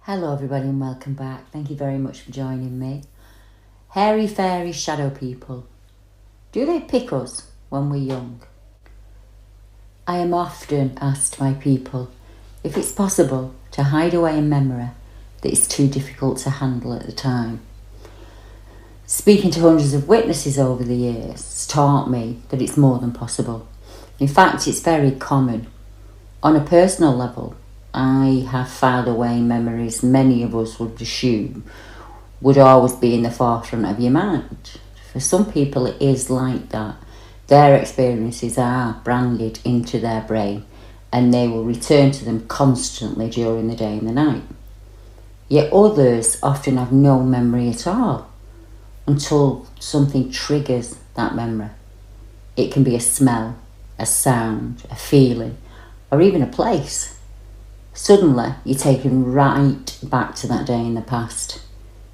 Hello everybody and welcome back. Thank you very much for joining me. Hairy fairy shadow people. Do they pick us when we're young? I am often asked by people if it's possible to hide away a memory that is too difficult to handle at the time. Speaking to hundreds of witnesses over the years has taught me that it's more than possible. In fact, it's very common. On a personal level, I have filed away memories many of us would assume would always be in the forefront of your mind. For some people it is like that. Their experiences are branded into their brain and they will return to them constantly during the day and the night. Yet others often have no memory at all until something triggers that memory. It can be a smell, a sound, a feeling, or even a place. Suddenly, you're taken right back to that day in the past.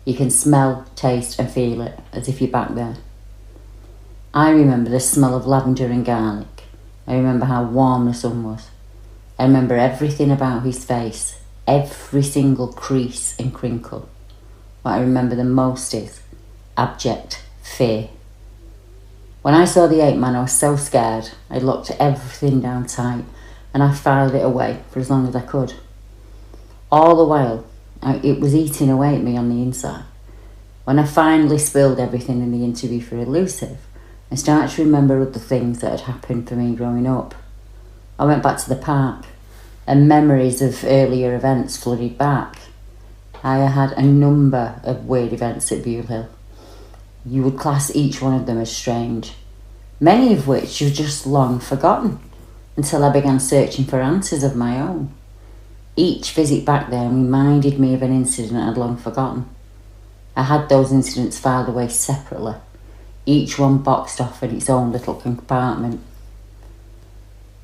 You can smell, taste and feel it as if you're back there. I remember the smell of lavender and garlic. I remember how warm the sun was. I remember everything about his face, every single crease and crinkle. What I remember the most is abject fear. When I saw the ape man, I was so scared. I locked everything down tight and I filed it away for as long as I could. All the while, it was eating away at me on the inside. When I finally spilled everything in the interview for Elusive, I started to remember other things that had happened for me growing up. I went back to the park and memories of earlier events flooded back. I had a number of weird events at Buell Hill. You would class each one of them as strange, many of which you've just long forgotten, until I began searching for answers of my own. Each visit back there reminded me of an incident I'd long forgotten. I had those incidents filed away separately, each one boxed off in its own little compartment.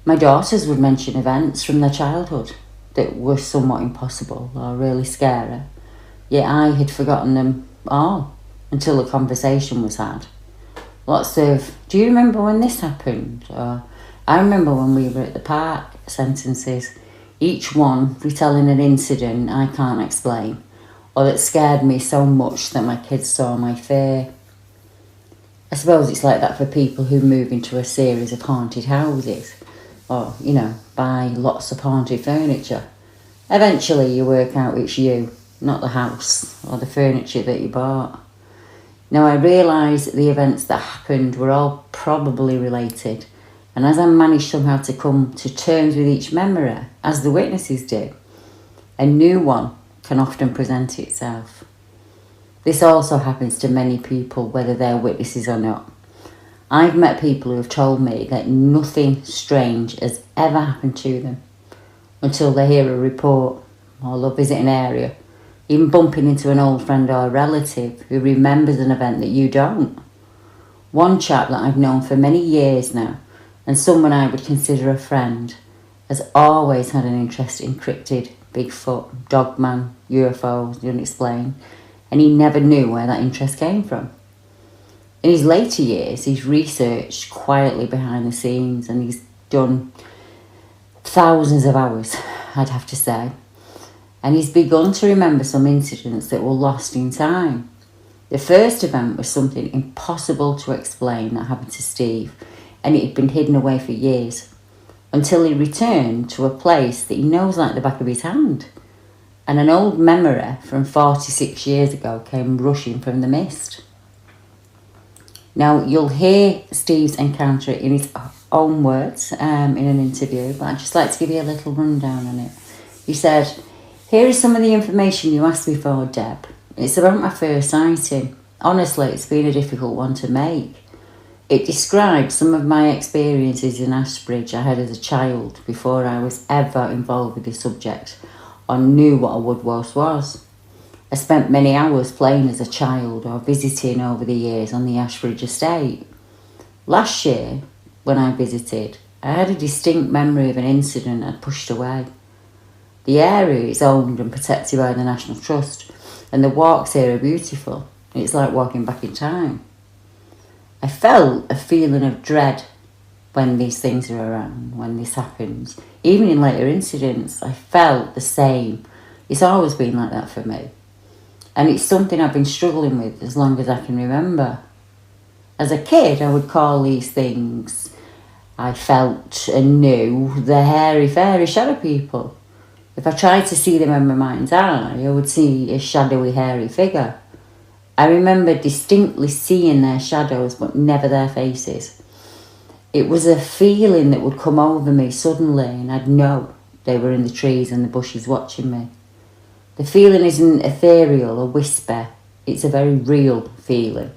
My daughters would mention events from their childhood that were somewhat impossible or really scary, yet I had forgotten them all until a conversation was had. Lots of, do you remember when this happened? Or, I remember when we were at the park sentences, each one retelling an incident I can't explain, or that scared me so much that my kids saw my fear. I suppose it's like that for people who move into a series of haunted houses, or, buy lots of haunted furniture. Eventually you work out it's you, not the house or the furniture that you bought. Now I realise that the events that happened were all probably related, and as I managed somehow to come to terms with each memory, as the witnesses did, a new one can often present itself. This also happens to many people, whether they're witnesses or not. I've met people who have told me that nothing strange has ever happened to them until they hear a report or they'll visit an area, even bumping into an old friend or a relative who remembers an event that you don't. One chap that I've known for many years now, and someone I would consider a friend, has always had an interest in cryptid, Bigfoot, Dogman, UFOs, the unexplained, and he never knew where that interest came from. In his later years, he's researched quietly behind the scenes and he's done thousands of hours, I'd have to say. And he's begun to remember some incidents that were lost in time. The first event was something impossible to explain that happened to Steve, and it had been hidden away for years, until he returned to a place that he knows like the back of his hand. And an old memory from 46 years ago came rushing from the mist. Now, you'll hear Steve's encounter in his own words in an interview, but I'd just like to give you a little rundown on it. He said, "Here is some of the information you asked me for, Deb. It's about my first sighting. Honestly, it's been a difficult one to make. It describes some of my experiences in Ashbridge I had as a child before I was ever involved with the subject or knew what a Woodwose was. I spent many hours playing as a child or visiting over the years on the Ashbridge estate. Last year, when I visited, I had a distinct memory of an incident I'd pushed away. The area is owned and protected by the National Trust, and the walks here are beautiful. It's like walking back in time. I felt a feeling of dread when these things are around, when this happens. Even in later incidents, I felt the same It's always been like that for me. And it's something I've been struggling with as long as I can remember. As a kid, I would call these things I felt and knew the hairy, fairy shadow people. If I tried to see them in my mind's eye, I would see a shadowy, hairy figure. I remember distinctly seeing their shadows, but never their faces. It was a feeling that would come over me suddenly, and I'd know they were in the trees and the bushes watching me. The feeling isn't ethereal, a whisper. It's a very real feeling.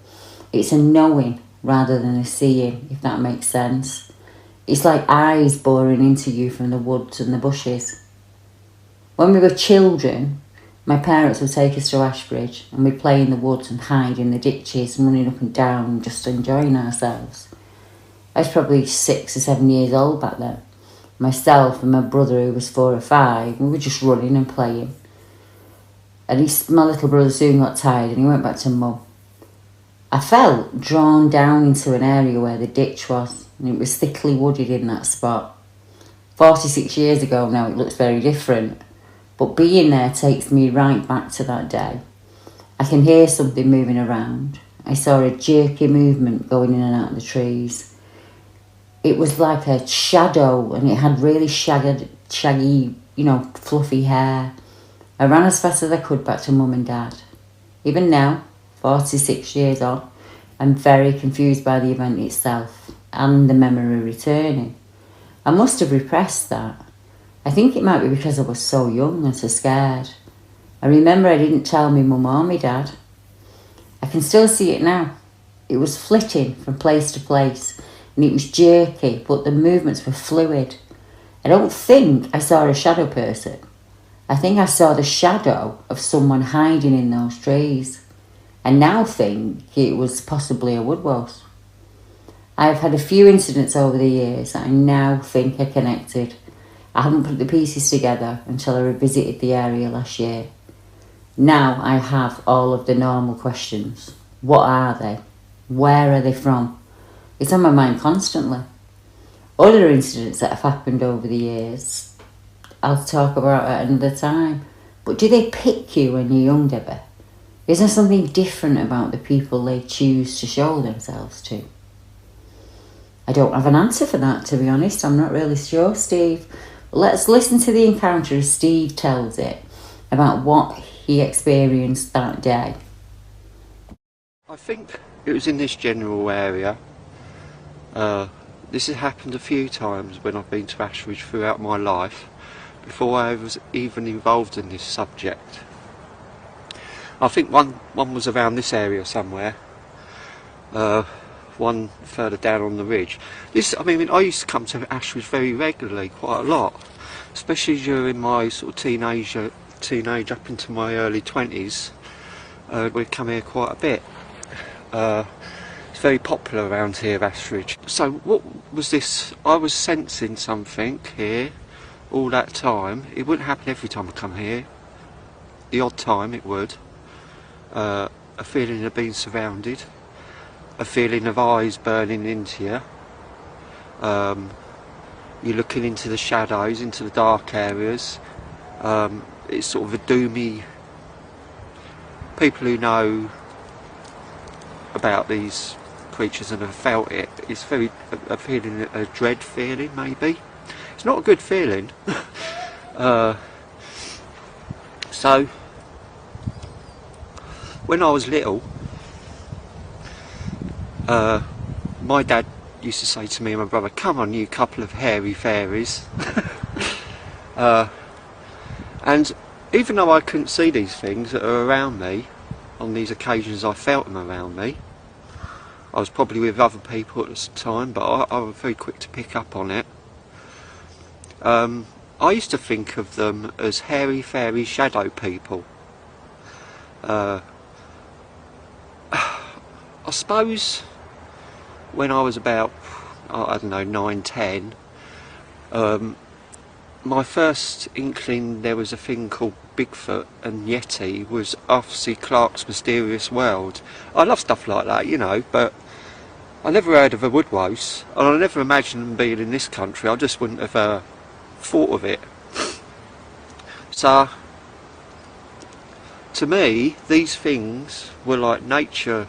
It's a knowing rather than a seeing, if that makes sense. It's like eyes boring into you from the woods and the bushes. When we were children, my parents would take us to Ashbridge and we'd play in the woods and hide in the ditches and running up and down and just enjoying ourselves. I was probably 6 or 7 years old back then. Myself and my brother, who was 4 or 5, we were just running and playing. And my little brother soon got tired and he went back to Mum. I felt drawn down into an area where the ditch was, and it was thickly wooded in that spot. 46 years ago now, it looks very different, but being there takes me right back to that day. I can hear something moving around. I saw a jerky movement going in and out of the trees. It was like a shadow, and it had really shaggy, fluffy hair. I ran as fast as I could back to Mum and Dad. Even now, 46 years on, I'm very confused by the event itself and the memory returning. I must have repressed that. I think it might be because I was so young and so scared. I remember I didn't tell me Mum or me Dad. I can still see it now. It was flitting from place to place, and it was jerky, but the movements were fluid. I don't think I saw a shadow person. I think I saw the shadow of someone hiding in those trees. I now think it was possibly a Woodwose. I've had a few incidents over the years that I now think are connected. I haven't put the pieces together until I revisited the area last year. Now I have all of the normal questions. What are they? Where are they from? It's on my mind constantly. Other incidents that have happened over the years, I'll talk about at another time. But do they pick you when you're young, Debbie? Is there something different about the people they choose to show themselves to? I don't have an answer for that, to be honest. I'm not really sure, Steve. But let's listen to the encounter as Steve tells it about what he experienced that day. I think it was in this general area. This has happened a few times when I've been to Ashbridge throughout my life, before I was even involved in this subject. I think one was around this area somewhere, one further down on the ridge. I used to come to Ashbridge very regularly, quite a lot, especially during my sort of teenage up into my early 20s. We'd come here quite a bit. It's very popular around here, Ashbridge. So what was this? I was sensing something here all that time. It wouldn't happen every time I come here. The odd time it would. A feeling of being surrounded, a feeling of eyes burning into you. You're looking into the shadows, into the dark areas. It's sort of a doomy. People who know about these creatures and have felt it, it's a feeling, a dread feeling maybe. It's not a good feeling. So when I was little, my dad used to say to me and my brother, "Come on, you couple of hairy fairies." And even though I couldn't see these things that are around me, on these occasions I felt them around me. I was probably with other people at the time, but I was very quick to pick up on it. I used to think of them as hairy fairy shadow people. I suppose when I was about, I don't know, 9, 10, my first inkling there was a thing called Bigfoot and Yeti was Arthur C. Clarke's Mysterious World. I love stuff like that, you know, but I never heard of a Woodwose, and I never imagined them being in this country. I just wouldn't have thought of it. So to me, these things were like nature,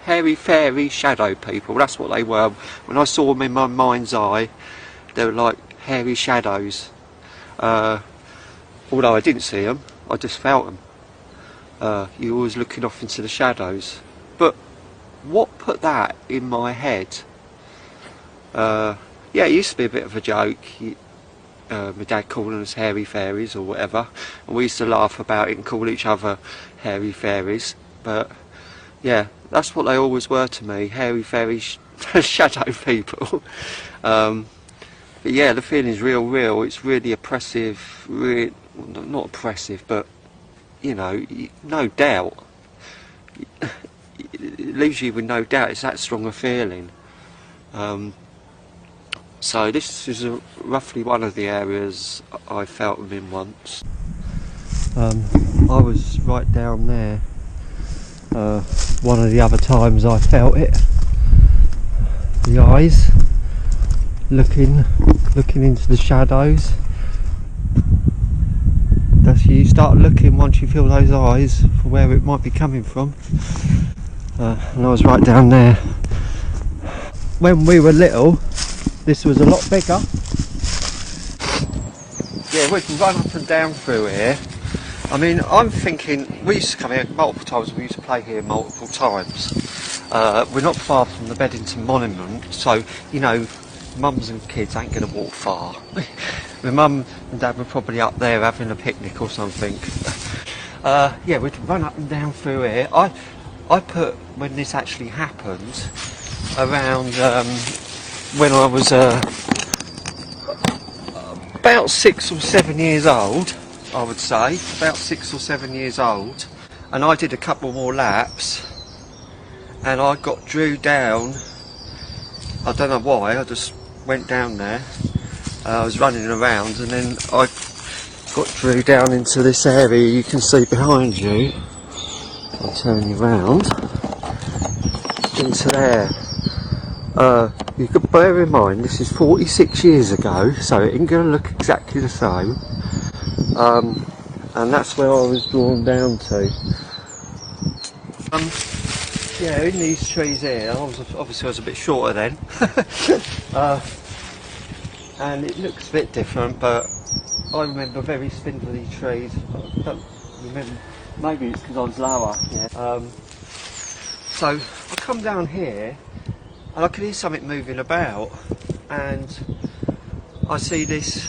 hairy, fairy, shadow people. That's what they were. When I saw them in my mind's eye, they were like hairy shadows. Although I didn't see them, I just felt them. You're always looking off into the shadows. But what put that in my head? Yeah, it used to be a bit of a joke. My dad calling us hairy fairies or whatever, and we used to laugh about it and call each other hairy fairies. But yeah, that's what they always were to me, hairy fairy shadow people. But yeah, the feeling's real. It's really oppressive, not oppressive, but you know, no doubt. It leaves you with no doubt. It's that strong a feeling. So this is roughly one of the areas I felt them in once. I was right down there. One of the other times I felt it. The eyes looking into the shadows. That's you start looking once you feel those eyes for where it might be coming from. And I was right down there. When we were little, this was a lot bigger. Yeah, we can run up and down through here. I mean, I'm thinking, we used to come here multiple times, we used to play here multiple times. We're not far from the Beddington Monument, so, you know, mums and kids ain't going to walk far. My mum and dad were probably up there having a picnic or something. Yeah, we'd run up and down through here. I put, when this actually happened, around when I was about 6 or 7 years old, I would say, about 6 or 7 years old, and I did a couple more laps, and I got drew down. I don't know why, I just went down there. I was running around, and then I got drew down into this area you can see behind you. I'll turn you round into there. You could bear in mind this is 46 years ago, so it ain't going to look exactly the same. And that's where I was drawn down to. Yeah, in these trees here, obviously I was a bit shorter then. And it looks a bit different, but I remember very spindly trees. I don't remember, maybe it's because I was lower. Yeah. So I come down here and I can hear something moving about, and I see this,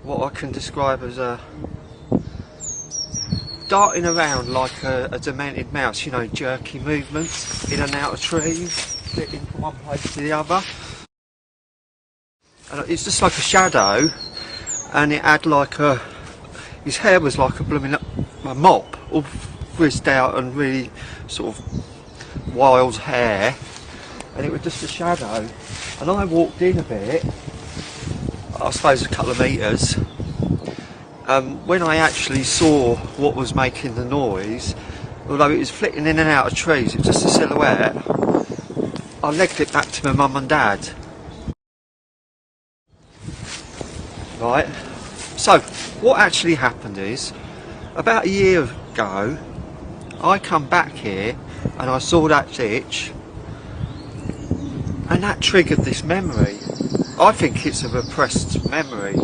what I can describe as a darting around like a demented mouse, you know, jerky movements in and out of trees, flitting from one place to the other. And it's just like a shadow, and it had like his hair was like a blooming a mop, all frizzed out and really sort of wild hair, and it was just a shadow. And I walked in a bit, I suppose a couple of metres. When I actually saw what was making the noise, although it was flitting in and out of trees, it was just a silhouette, I legged it back to my mum and dad. Right, so what actually happened is, about a year ago, I come back here and I saw that ditch, and that triggered this memory. I think it's a repressed memory.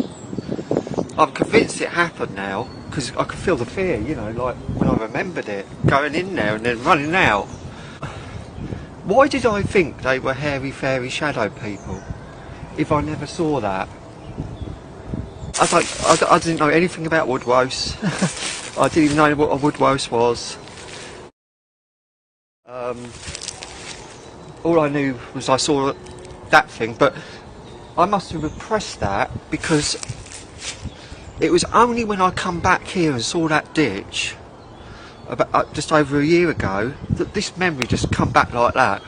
I'm convinced it happened now, because I could feel the fear, you know, like when I remembered it, going in there and then running out. Why did I think they were hairy fairy shadow people, if I never saw that? I didn't know anything about Woodwose. I didn't even know what a Woodwose was. All I knew was I saw that thing, but I must have repressed that, because it was only when I come back here and saw that ditch about just over a year ago that this memory just come back like that.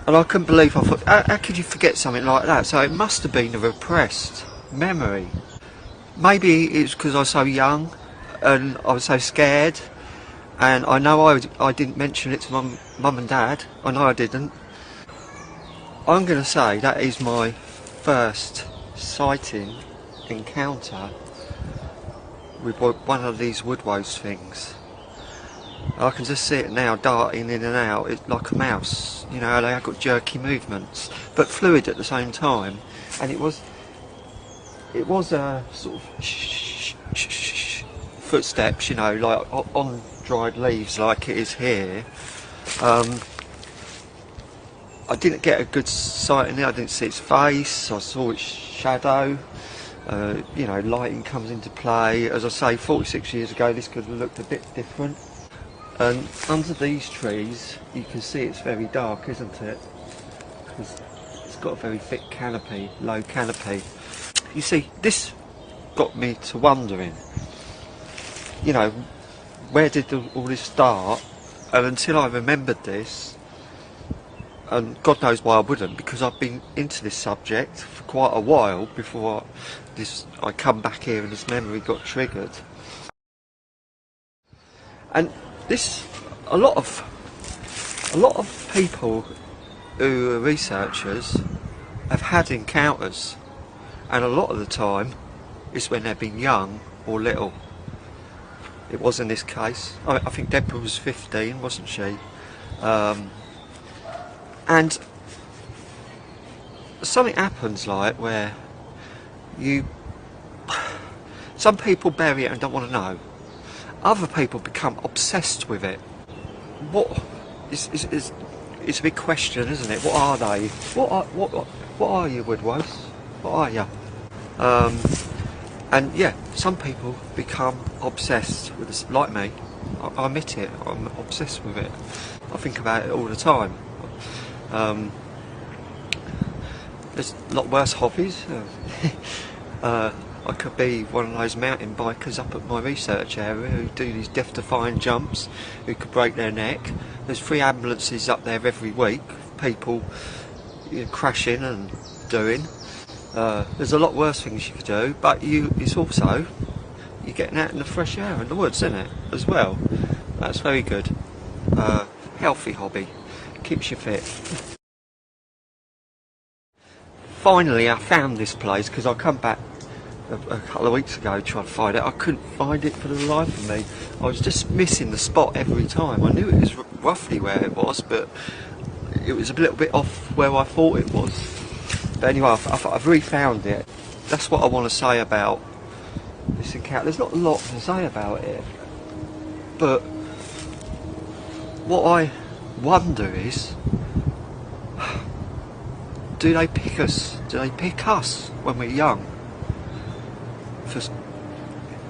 And I couldn't believe, I thought, how could you forget something like that? So it must have been a repressed memory. Maybe it's because I was so young and I was so scared, and I know I didn't mention it to mum and dad. I know I didn't. I'm going to say that is my first sighting encounter with one of these Woodwose things. I can just see it now darting in and out, it's like a mouse. You know, they have got jerky movements, but fluid at the same time. And it was a sort of footsteps, you know, like on dried leaves, like it is here. I didn't get a good sight in it. I didn't see its face. I saw its shadow. You know, lighting comes into play. As I say, 46 years ago, this could have looked a bit different. And under these trees, you can see it's very dark, isn't it? Because it's got a very thick canopy, low canopy. You see, this got me to wondering, you know, where did all this start? And until I remembered this, and God knows why I wouldn't, because I've been into this subject for quite a while before I come back here and this memory got triggered. And a lot of people who are researchers have had encounters, and a lot of the time it's when they've been young or little. It was in this case. I think Deborah was 15, wasn't she? And something happens like where some people bury it and don't want to know. Other people become obsessed with it. What is it's a big question, isn't it? What are they? What are you, Woodwose? What are you? And yeah, some people become obsessed with this, like me. I admit it. I'm obsessed with it. I think about it all the time. There's a lot worse hobbies. I could be one of those mountain bikers up at my research area who do these death-defying jumps, who could break their neck. There's 3 ambulances up there every week, people crashing and doing. There's a lot worse things you could do, but it's also you're getting out in the fresh air in the woods, isn't it, as well? That's very good. Healthy hobby, keeps you fit. Finally, I found this place because I come back a couple of weeks ago trying to find it. I couldn't find it for the life of me. I was just missing the spot every time. I knew it was roughly where it was, but it was a little bit off where I thought it was. But anyway, I've re-found it. That's what I want to say about this encounter. There's not a lot to say about it, but what I wonder is, do they pick us? Do they pick us when we're young?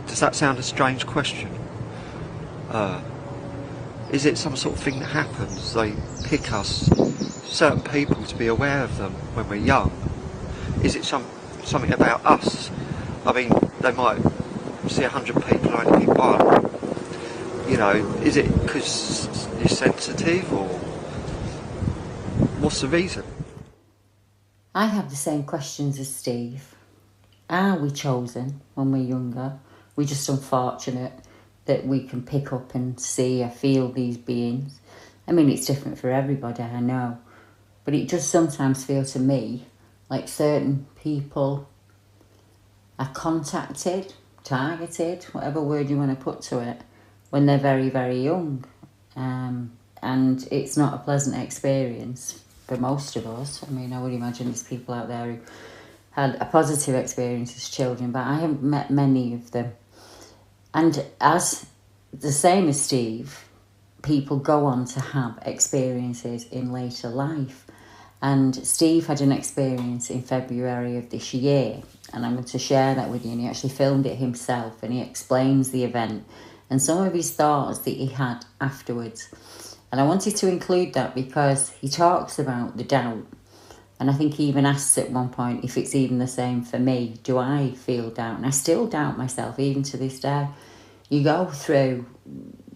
Does that sound a strange question? Is it some sort of thing that happens? They pick us, certain people, to be aware of them when we're young? Is it something about us? I mean, they might see 100 people and only pick one. You know, is it because you're sensitive, or what's the reason? I have the same questions as Steve. Are we chosen when we're younger? We're just unfortunate that we can pick up and see or feel these beings. I mean, it's different for everybody, I know. But it does sometimes feel to me like certain people are contacted, targeted, whatever word you want to put to it, when they're very, very young. And it's not a pleasant experience for most of us. I mean, I would imagine there's people out there who had a positive experience as children, but I haven't met many of them. And as the same as Steve, people go on to have experiences in later life. And Steve had an experience in February of this year, and I'm going to share that with you. And he actually filmed it himself, and he explains the event and some of his thoughts that he had afterwards. And I wanted to include that because he talks about the doubt. And I think he even asks at one point if it's even the same for me. Do I feel doubt? And I still doubt myself, even to this day. You go through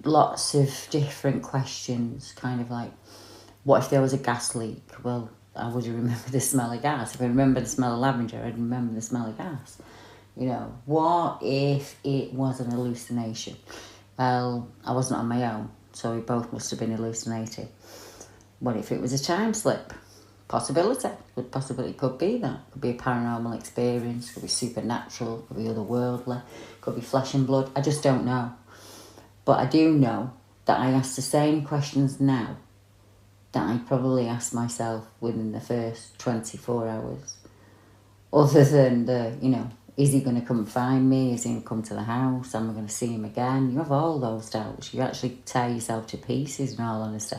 lots of different questions, kind of like, what if there was a gas leak? Well, I would remember the smell of gas. If I remember the smell of lavender, I'd remember the smell of gas. You know, what if it was an hallucination? Well, I wasn't on my own, so we both must have been hallucinating. What if it was a time slip? possibility. Could be that. Could be a paranormal experience, could be supernatural, could be otherworldly, could be flesh and blood. I just don't know. But I do know that I ask the same questions now that I probably asked myself within the first 24 hours. Other than is he going to come and find me? Is he going to come to the house? Am I going to see him again? You have all those doubts. You actually tear yourself to pieces, in all honesty.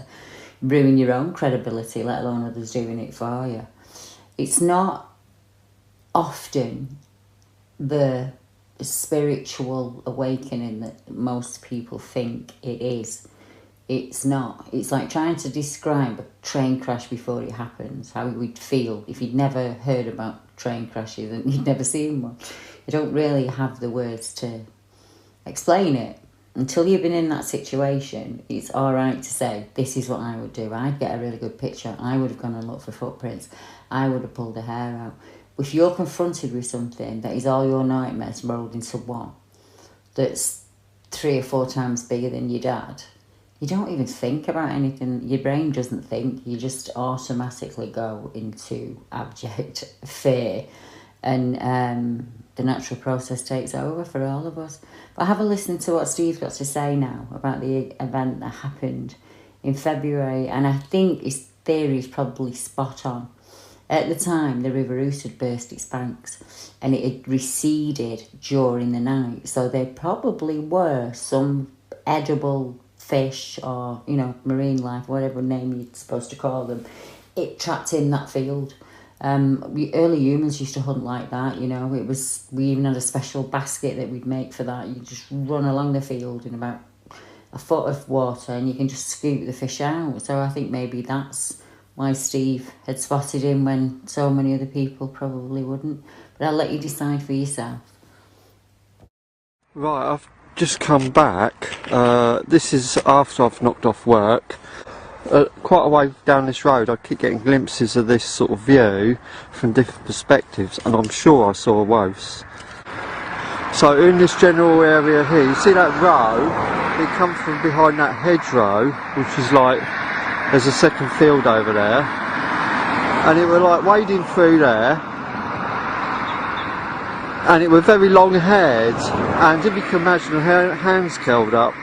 Ruin your own credibility, let alone others doing it for you. It's not often the spiritual awakening that most people think it is. It's not. It's like trying to describe a train crash before it happens, how we'd feel if you'd never heard about train crashes and you'd never seen one. You don't really have the words to explain it. Until you've been in that situation, it's all right to say, this is what I would do. I'd get a really good picture. I would have gone and looked for footprints. I would have pulled the hair out. If you're confronted with something that is all your nightmares rolled into one, that's 3 or 4 times bigger than your dad, you don't even think about anything. Your brain doesn't think. You just automatically go into abject fear. And the natural process takes over for all of us. But have a listen to what Steve's got to say now about the event that happened in February. And I think his theory is probably spot on. At the time, the River Ouse had burst its banks and it had receded during the night. So there probably were some edible fish or, marine life, whatever name you're supposed to call them, it trapped in that field. Early humans used to hunt like that, we even had a special basket that we'd make for that. You just run along the field in about a foot of water and you can just scoop the fish out. So I think maybe that's why Steve had spotted him when so many other people probably wouldn't. But I'll let you decide for yourself. Right, I've just come back. This is after I've knocked off work. Quite a way down this road I keep getting glimpses of this sort of view from different perspectives, and I'm sure I saw a Wose. So in this general area here, you see that row? It comes from behind that hedgerow, which is like, there's a second field over there, and it were like wading through there, and it were very long haired, and if you can imagine her hands curled up,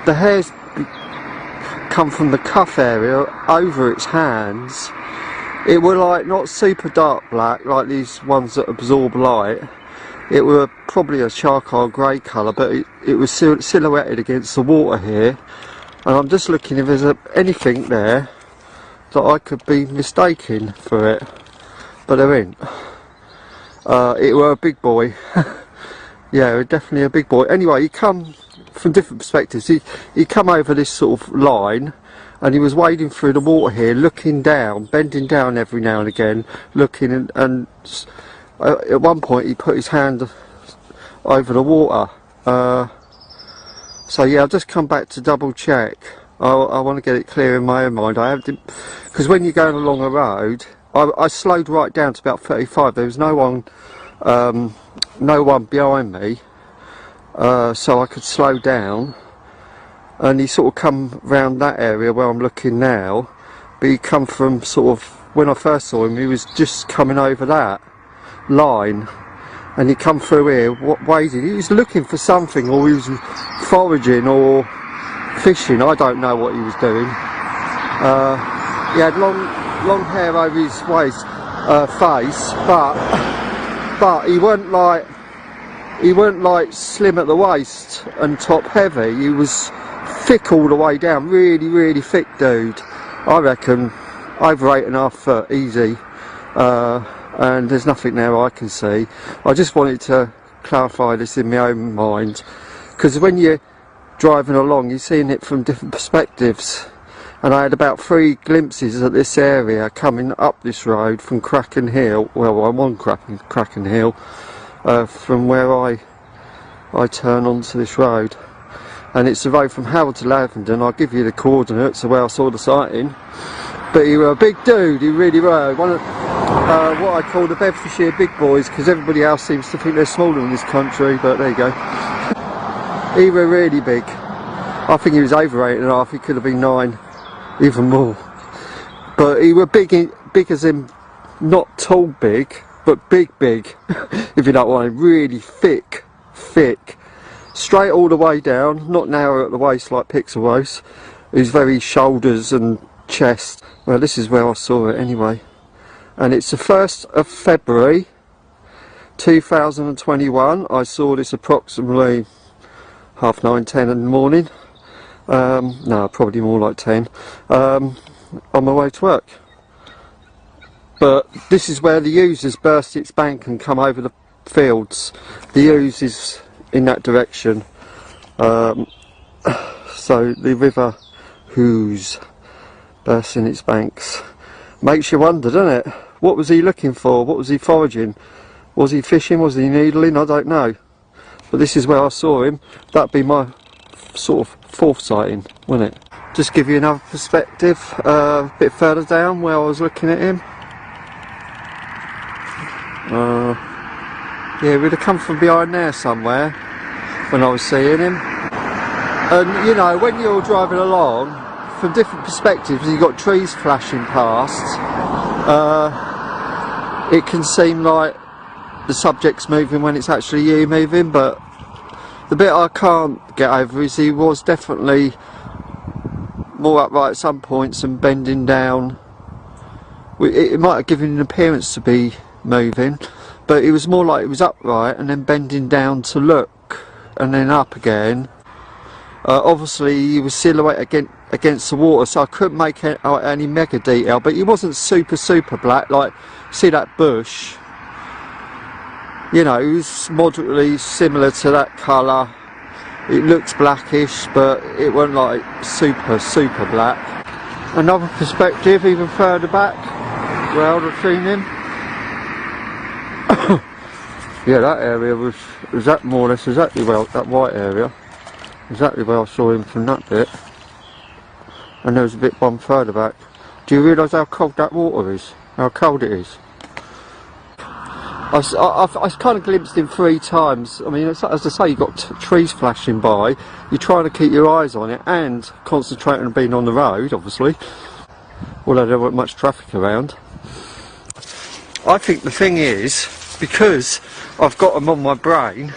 the hairs come from the cuff area over its hands. It were like not super dark black like these ones that absorb light. It were probably a charcoal grey colour, but it was silhouetted against the water here, and I'm just looking if there's anything there that I could be mistaken for it, but there ain't. It were a big boy. Yeah, definitely a big boy. Anyway, he come from different perspectives. He come over this sort of line, and he was wading through the water here, looking down, bending down every now and again, looking, and at one point he put his hand over the water. So yeah, I've just come back to double check. I want to get it clear in my own mind. I have to, because when you're going along a road, I slowed right down to about 35. There was no one behind me, so I could slow down. And he sort of come round that area where I'm looking now, but he come from sort of, when I first saw him, he was just coming over that line, and he come through here wading. He was looking for something, or he was foraging or fishing. I don't know what he was doing. He had long hair over his face, but he weren't like slim at the waist and top heavy. He was thick all the way down, really thick dude. I reckon over 8.5 foot easy, and there's nothing there I can see. I just wanted to clarify this in my own mind, because when you're driving along you're seeing it from different perspectives, and I had about 3 glimpses of this area coming up this road from Kraken Hill. Well, I'm on Kraken Hill, from where I turn onto this road, and it's the road from Howard to Lavenden. I'll give you the coordinates of where I saw the sighting. But he were a big dude, he really were. One of what I call the Bedfordshire big boys, because everybody else seems to think they're smaller in this country, but there you go. He were really big. I think he was over 8.5, he could have been 9, even more. But he were big big as in not tall big, but big, if you don't want it, really thick, straight all the way down, not narrow at the waist like Wose, who's very shoulders and chest. Well, this is where I saw it anyway, and it's the 1st of February 2021. I saw this approximately 9:30, 10 in the morning. No, probably more like 10, on my way to work. But this is where the Wose has burst its bank and come over the fields. The Wose is in that direction. So the river Wose bursting its banks. Makes you wonder, doesn't it? What was he looking for? What was he foraging? Was he fishing? Was he needling? I don't know. But this is where I saw him. That'd be my sort of 4th sighting, wouldn't it? Just give you another perspective, a bit further down where I was looking at him. Yeah, we'd have come from behind there somewhere when I was seeing him. And you know, when you're driving along, from different perspectives, you've got trees flashing past, it can seem like the subject's moving when it's actually you moving, but the bit I can't get over is he was definitely more upright at some points and bending down. It might have given an appearance to be moving, but it was more like it was upright and then bending down to look and then up again. Obviously he was silhouetted against the water, so I couldn't make out any mega detail, but he wasn't super black. Like, see that bush, you know, it was moderately similar to that colour. It looks blackish, but it wasn't like super black. Another perspective even further back where I would have seen him. Yeah, that area was that more or less exactly where, that white area, exactly where I saw him from that bit. And there was a bit one further back. Do you realise how cold that water is? How cold it is? I've kind of glimpsed him 3 times. I mean, as I say, you've got trees flashing by, you're trying to keep your eyes on it and concentrating on being on the road, obviously, although there wasn't much traffic around. I think the thing is, because I've got them on my brain,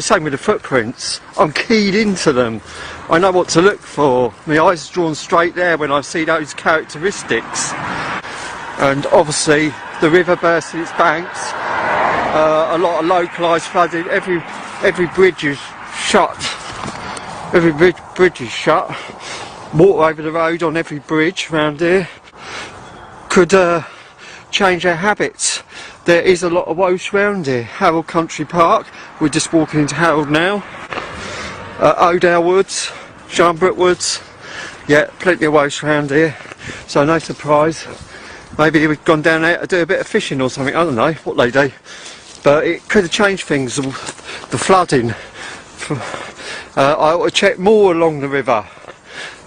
same with the footprints, I'm keyed into them. I know what to look for. My eyes are drawn straight there when I see those characteristics. And obviously the river bursting its banks, a lot of localised flooding, every bridge is shut. Every bridge is shut. Water over the road on every bridge round here could change their habits. There is a lot of Wose round here. Harold Country Park, we're just walking into Harold now. Odale Woods, Sharnbrook Woods, yeah, plenty of Wose round here, so no surprise. Maybe we've gone down there to do a bit of fishing or something, I don't know what they do. But it could have changed things, the flooding. I ought to check more along the river.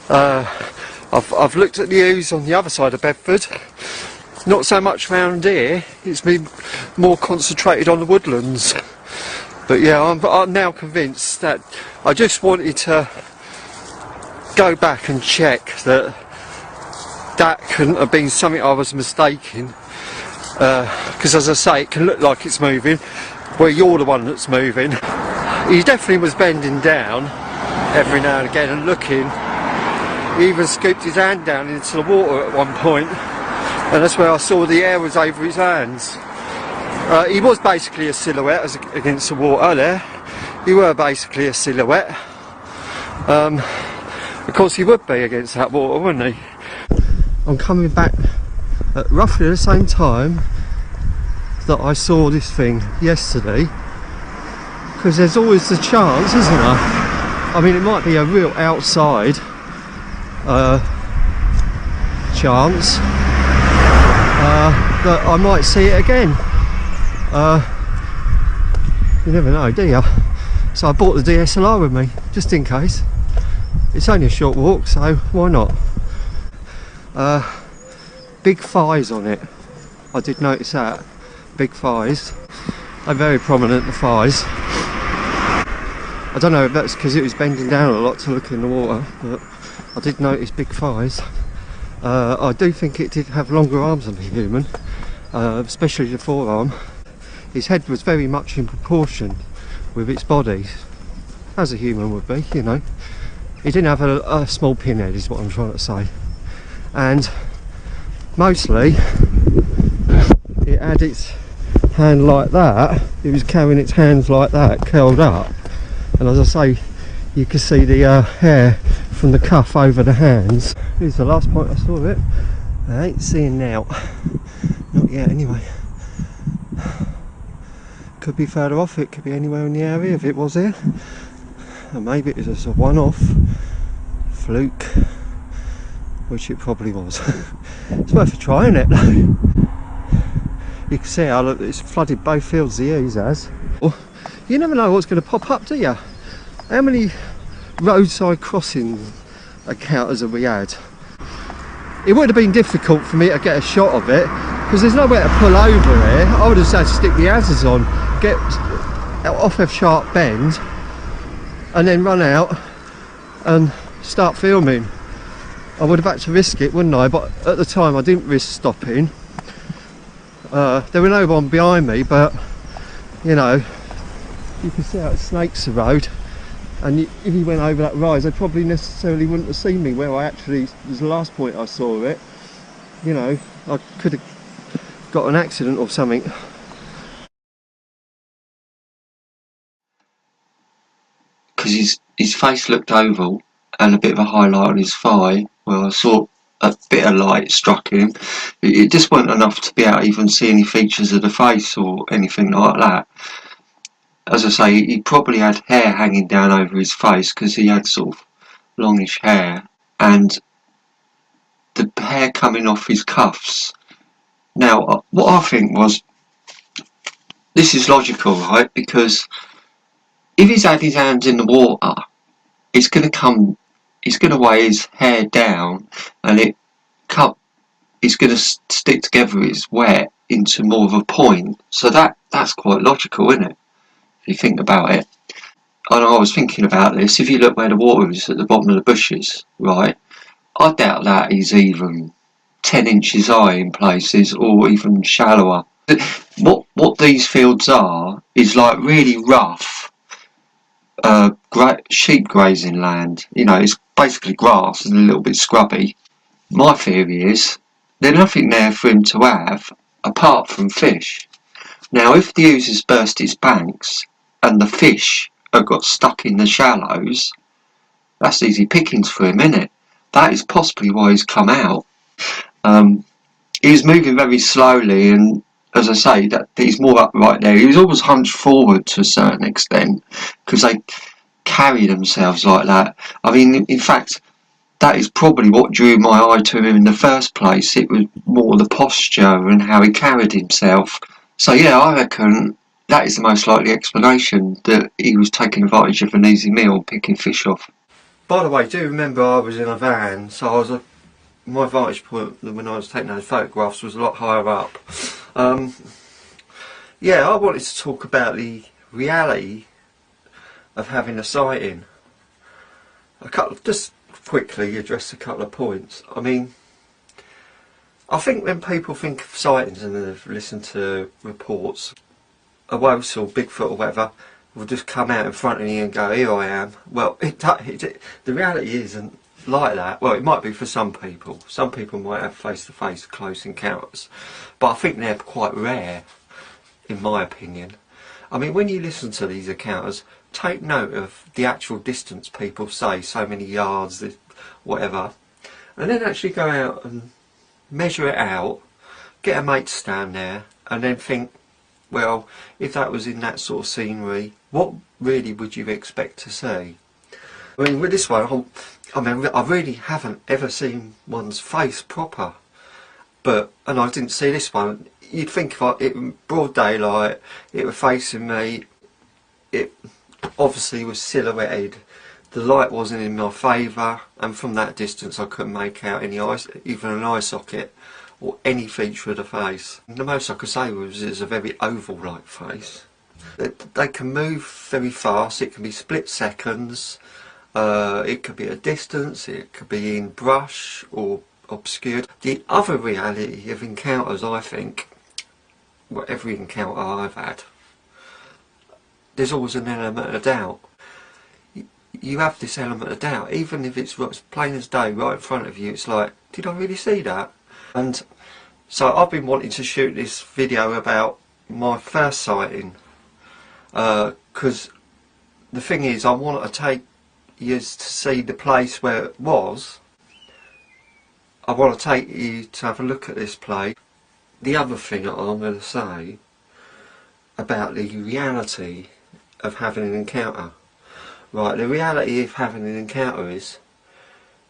I've looked at the Wose on the other side of Bedford. Not so much round here, it's been more concentrated on the woodlands. But yeah, I'm now convinced that I just wanted to go back and check that that couldn't have been something I was mistaken. Because as I say, it can look like it's moving, where you're the one that's moving. He definitely was bending down every now and again and looking. He even scooped his hand down into the water at one point. And that's where I saw the air was over his hands. He was basically a silhouette against the water there. He were basically a silhouette. Of course he would be against that water, wouldn't he? I'm coming back at roughly the same time that I saw this thing yesterday. Because there's always the chance, isn't there? I mean, it might be a real outside chance that I might see it again. You never know, do you? So I bought the DSLR with me, just in case. It's only a short walk, so why not? Big thighs on it. I did notice that. Big thighs. They're very prominent, the thighs. I don't know if that's because it was bending down a lot to look in the water, but I did notice big thighs. I do think it did have longer arms than a human, especially the forearm. His head was very much in proportion with its body, as a human would be, you know. He didn't have a small pinhead, is what I'm trying to say. And mostly, it had its hand like that. It was carrying its hands like that, curled up. And as I say, you can see the hair from the cuff over the hands. Here's the last point I saw it. I ain't seeing now. Not yet anyway. Could be further off, it could be anywhere in the area if it was here. And maybe it was just a one-off fluke, which it probably was. It's worth a try, isn't it? You can see how it's flooded both fields the ears has. You never know what's going to pop up, do you? How many roadside crossing encounters have we had? It would have been difficult for me to get a shot of it because there's nowhere to pull over here. I would have just had to stick the hazards on, get off a sharp bend and then run out and start filming. I would have had to risk it, wouldn't I? But at the time I didn't risk stopping. There were no one behind me, but you know, you can see how it snakes the road, and if you went over that rise they probably necessarily wouldn't have seen me where I actually was the last point I saw it. You know, I could have got an accident or something. Because his face looked oval and a bit of a highlight on his thigh. Well, I saw a bit of light struck him. It just wasn't enough to be able to even see any features of the face or anything like that. As I say, he probably had hair hanging down over his face because he had sort of longish hair, and the hair coming off his cuffs. Now, what I think was, this is logical, right? Because if he's had his hands in the water, it's going to weigh his hair down, and it's going to stick together. It's wet into more of a point. So that's quite logical, isn't it? If you think about it. And I was thinking about this. If you look where the water is at the bottom of the bushes, right? I doubt that is even 10 inches high in places, or even shallower. What these fields are is like really rough sheep grazing land. You know, it's basically grass and a little bit scrubby. My theory is there's nothing there for him to have apart from fish. Now, if the Wose has burst its banks and the fish have got stuck in the shallows, that's easy pickings for him, isn't it? That is possibly why he's come out. He was moving very slowly, and as I say, that he's more upright there. He was always hunched forward to a certain extent because they carry themselves like that. I mean, in fact, that is probably what drew my eye to him in the first place. It was more the posture and how he carried himself. So yeah, I reckon that is the most likely explanation, that he was taking advantage of an easy meal and picking fish off. By the way, do remember I was in a van, so my vantage point when I was taking those photographs was a lot higher up. Yeah, I wanted to talk about the reality of having a sighting. Just quickly address a couple of points. I mean, I think when people think of sightings and they've listened to reports, a Wose or Bigfoot or whatever will just come out in front of you and go, here I am. Well, the reality isn't like that. Well, it might be for some people. Some people might have face-to-face close encounters, but I think they're quite rare, in my opinion. I mean, when you listen to these encounters, take note of the actual distance people say, so many yards, whatever, and then actually go out and measure it out, get a mate to stand there, and then think, well, if that was in that sort of scenery, what really would you expect to see? I mean, with this one, I really haven't ever seen one's face proper, and I didn't see this one. You'd think if it was broad daylight, it was facing me, it obviously was silhouetted, the light wasn't in my favour, and from that distance I couldn't make out even an eye socket or any feature of the face. And the most I could say was it's a very oval-like face. They can move very fast, it can be split seconds, it could be at a distance, it could be in brush or obscured. The other reality of encounters, I think, well, every encounter I've had, there's always an element of doubt. You have this element of doubt, even if it's plain as day right in front of you. It's like, did I really see that? And so I've been wanting to shoot this video about my first sighting, because the thing is, I want to take you to see the place where it was. I want to take you to have a look at this place. The other thing that I'm going to say about the reality of having an encounter. Right, the reality of having an encounter is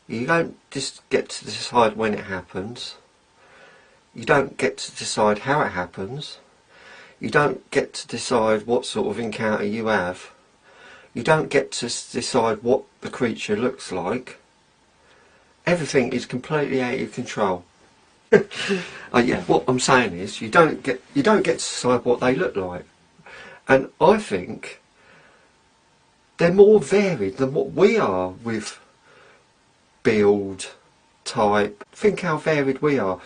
you don't just get to decide when it happens. You don't get to decide how it happens. You don't get to decide what sort of encounter you have. You don't get to decide what the creature looks like. Everything is completely out of control. Yeah, what I'm saying is you don't get to decide what they look like. And I think they're more varied than what we are with build, type. Think how varied we are.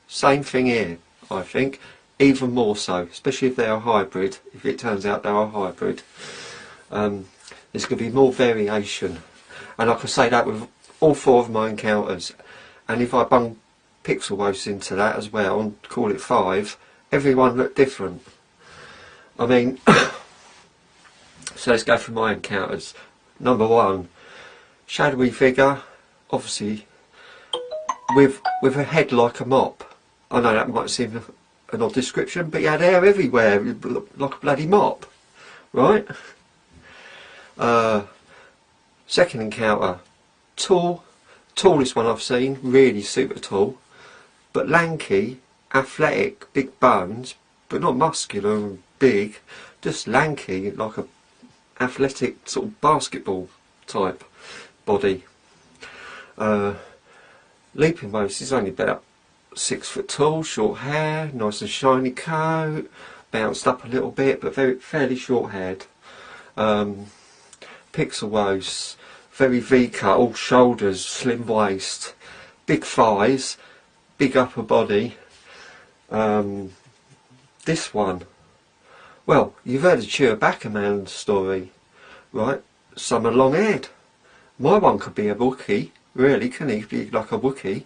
Same thing here, I think. Even more so, especially if they're a hybrid. If it turns out they're a hybrid, there's going to be more variation. And I can say that with all 4 of my encounters. And if I bung Wose into that as well and call it 5, everyone looked different. I mean, so let's go through my encounters. Number 1, shadowy figure, obviously with a head like a mop. I know that might seem an odd description, but he had hair everywhere, like a bloody mop, right? Second encounter, tallest one I've seen, really super tall, but lanky, athletic, big bones, but not muscular and big, just lanky, like a athletic sort of basketball type body. Leaping Wose is only about 6 foot tall, short hair, nice and shiny coat, bounced up a little bit, but fairly short haired. Wose, very V-cut, all shoulders, slim waist, big thighs, big upper body. This one, well, you've heard the Chewbacca Man story, right? Some are long haired. My one could be a Wookiee, really, can he be like a Wookiee?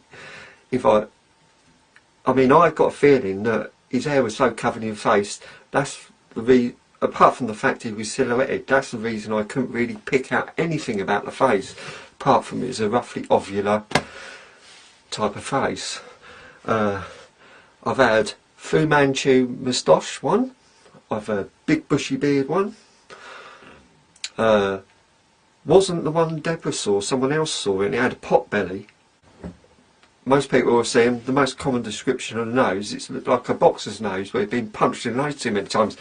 I mean, I got a feeling that his hair was so covered in face, that's the apart from the fact he was silhouetted, that's the reason I couldn't really pick out anything about the face, apart from it was a roughly ovular type of face. I've had Fu Manchu moustache one, I've had big bushy beard one. Wasn't the one Deborah saw, someone else saw it, and it had a pot belly. Most people will see him, the most common description of the nose, it's like a boxer's nose where he's been punched in the nose too many times.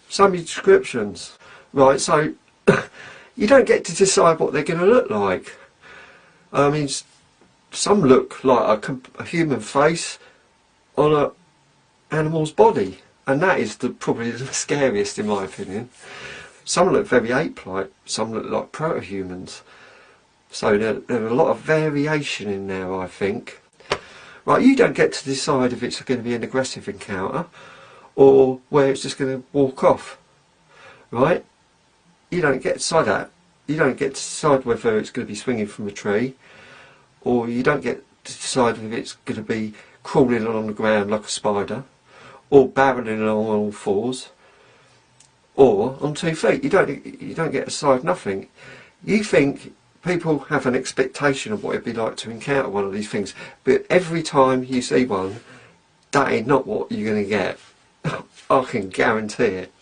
So many descriptions. Right, so you don't get to decide what they're going to look like. I mean, some look like a human face on an animal's body, and that is probably the scariest in my opinion. Some look very ape-like, some look like proto-humans. So there's a lot of variation in there, I think. Right, you don't get to decide if it's going to be an aggressive encounter or where it's just going to walk off. Right? You don't get to decide that. You don't get to decide whether it's going to be swinging from a tree, or you don't get to decide if it's going to be crawling along the ground like a spider, or barreling along on all 4s, or on 2 feet. You don't get to decide nothing. You think people have an expectation of what it'd be like to encounter one of these things, but every time you see one, that ain't not what you're going to get. I can guarantee it.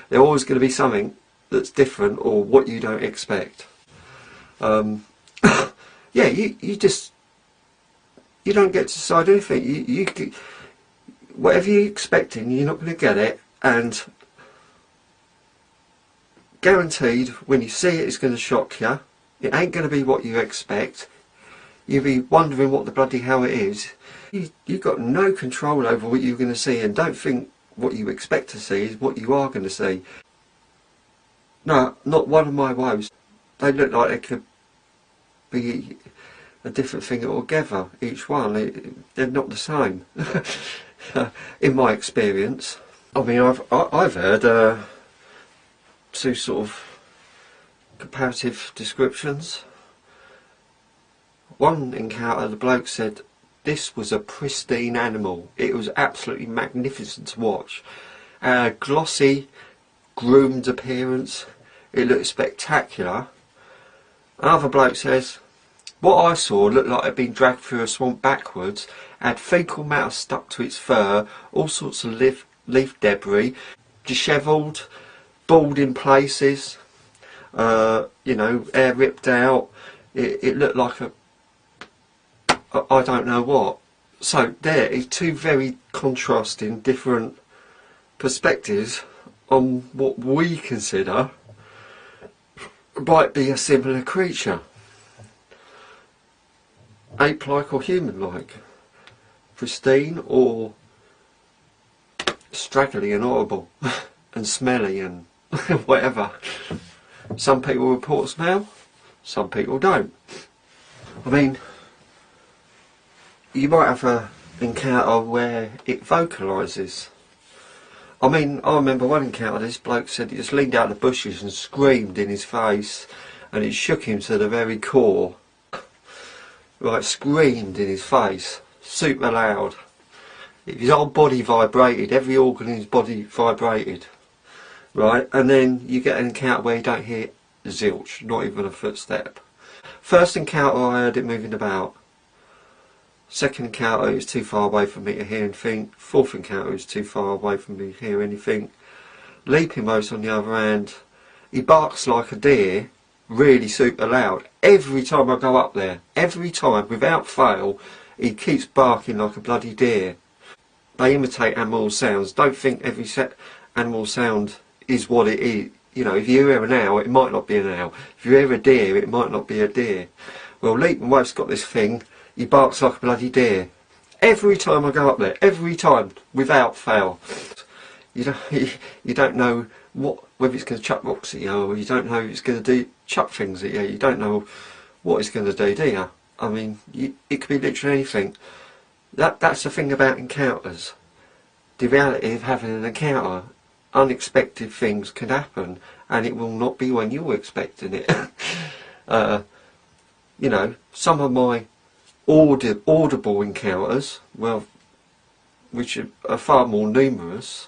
There's always going to be something that's different or what you don't expect. Yeah, you don't get to decide anything. Whatever you're expecting, you're not going to get it, and guaranteed when you see it, it's going to shock you. It ain't going to be what you expect. You'll be wondering what the bloody hell it is. You've got no control over what you're going to see, and don't think what you expect to see is what you are going to see. No, not one of my woes. They look like they could be a different thing altogether. Each one, they're not the same. In my experience, I mean, I've heard two sort of comparative descriptions. One encounter, the bloke said this was a pristine animal. It was absolutely magnificent to watch. Glossy, groomed appearance. It looked spectacular. Another bloke says, what I saw looked like it had been dragged through a swamp backwards, had faecal matter stuck to its fur, all sorts of leaf debris, dishevelled, bald in places, you know, hair ripped out. It looked like I don't know what. So there is two very contrasting, different perspectives on what we consider might be a similar creature. Ape-like or human-like. Pristine or straggly and horrible and smelly and whatever. Some people report smell, some people don't. I mean, you might have an encounter where it vocalises. I mean, I remember one encounter, this bloke said he just leaned out of the bushes and screamed in his face, and it shook him to the very core. Right, screamed in his face, super loud. His whole body vibrated, every organ in his body vibrated. Right, and then you get an encounter where you don't hear zilch, not even a footstep. First encounter I heard it moving about. Second encounter, it was too far away for me to hear anything. Fourth encounter, it was too far away for me to hear anything. Leaping Wose on the other hand, he barks like a deer, really super loud. Every time I go up there, every time, without fail, he keeps barking like a bloody deer. They imitate animal sounds. Don't think every animal sound is what it is. You know, if you hear an owl, it might not be an owl. If you hear a deer, it might not be a deer. Well, Leaping Wose got this thing. He barks like a bloody deer. Every time I go up there, every time, without fail. You don't know whether it's going to chuck rocks at you, or you don't know if it's going to chuck things at you. You don't know what it's going to do you? I mean, it could be literally anything. That's the thing about encounters. The reality of having an encounter, unexpected things can happen, and it will not be when you're expecting it. You know, some of my audible encounters, well, which are far more numerous,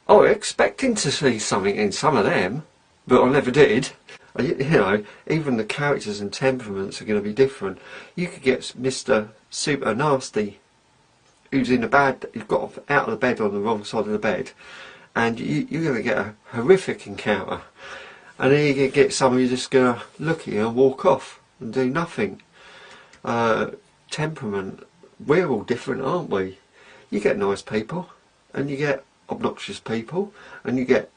I was expecting to see something in some of them, but I never did. You know, even the characters and temperaments are going to be different. You could get Mr. Super Nasty, who's in a bad, who's got out of the bed on the wrong side of the bed, and you're going to get a horrific encounter. And then you're going to get somebody who's just going to look at you and walk off and do nothing. Temperament, we're all different, aren't we? You get nice people, and you get obnoxious people, and you get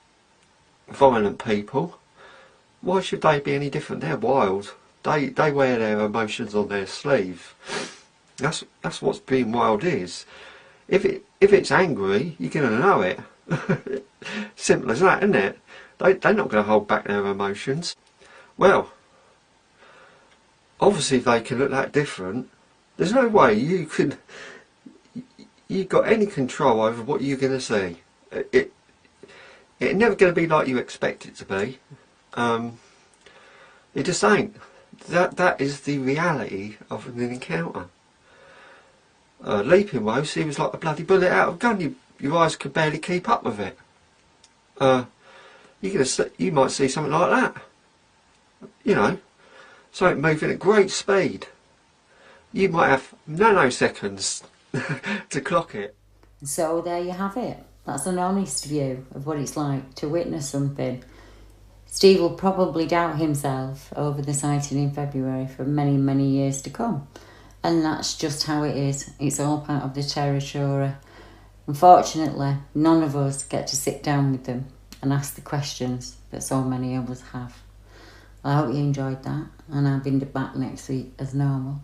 violent people. Why should they be any different? They're wild. They wear their emotions on their sleeve. That's what being wild is. If it's angry, you're gonna know it. Simple as that, isn't it? They're not going to hold back their emotions. Well, obviously if they can look that different, there's no way you've got any control over what you're going to see. It's never going to be like you expect it to be. It just ain't. That is the reality of an encounter. Leaping Wose, he was like a bloody bullet out of a gun. Your eyes could barely keep up with it. You might see something like that. You know, something moving at great speed. You might have nanoseconds to clock it. So there you have it. That's an honest view of what it's like to witness something. Steve will probably doubt himself over the sighting in February for many, many years to come. And that's just how it is. It's all part of the territory. Unfortunately, none of us get to sit down with them and ask the questions that so many of us have. I hope you enjoyed that, and I'll be back next week as normal.